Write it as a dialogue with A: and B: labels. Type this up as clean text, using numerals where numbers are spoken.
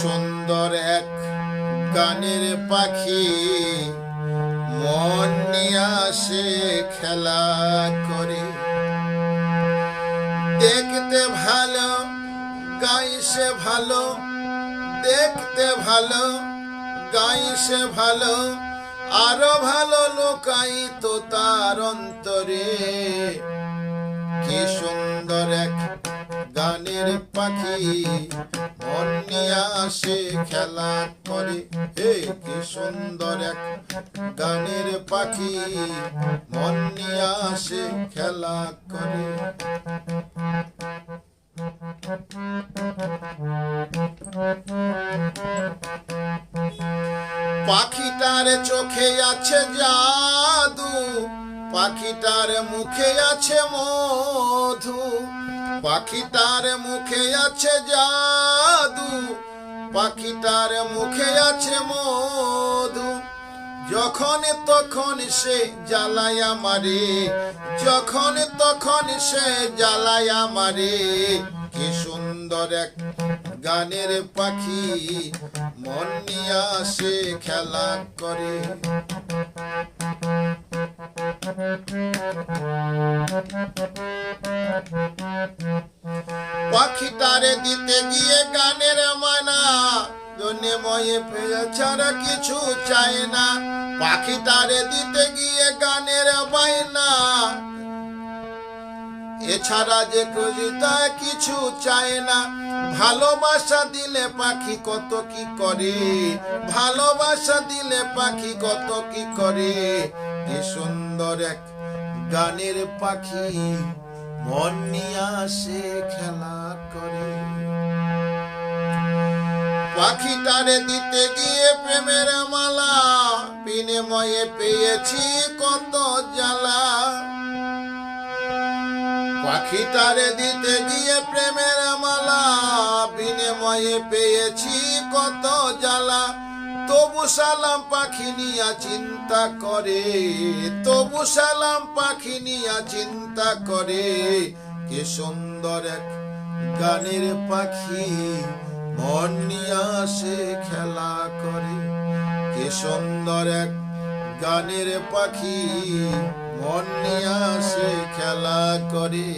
A: সুন্দর এক গানের পাখি মন নিয়ে আসে খেলা করে। দেখতে ভালো গাইছে ভালো, দেখতে ভালো গাইছে ভালো, আরো ভালো লুকায়িত তার অন্তরে। কি সুন্দর এক গানের পাখি মন নিয়ে আসে খেলা করে। হে কি সুন্দর এক গানের পাখি মন নিয়ে আসে খেলা করে। পাখিটার চোখে আছে জাদু, পাখিটার মুখে আছে মধু, পাখিটার মুখে আছে জাদু, পাখিটার মুখে আছে মধু। যখন তখন সে জ্বালায়া মারে, যখন তখন সে জ্বালায়া মারে। কি সুন্দর এক গানের পাখি মন নিয়ে আসে খেলা করে। পাখিটারে দিতে গিয়ে গানের মানা, জন্যে ময়ে পেয়ে ছাড়া কিছু চায় না। পাখিটারে দিতে গিয়ে গানের বাইনা, এছাড়া যে কবিতা কিছু চায় না। ভালোবাসা দিলে পাখি কত কি করে, ভালোবাসা দিলে পাখি কত কি করে। কি সুন্দর এক গানের পাখি মন নিয়ে আসে খেলা করে। পাখিটারে দিতে গিয়ে প্রেমের মালা, বিনিময়ে পেয়েছি কত জ্বালা। পাখিটারে দিতে গিয়ে প্রেমের মালা, বিনিময়ে পেয়েছি কত জ্বালা। তবু সালাম পাখি নিয়া চিন্তা করে, তবু সালাম পাখি নিয়া চিন্তা করে। কি সুন্দর এক গানের পাখি মন নিয়ে আসে খেলা করে। কি সুন্দর এক গানের পাখি মন নিয়ে আসে খেলা করে।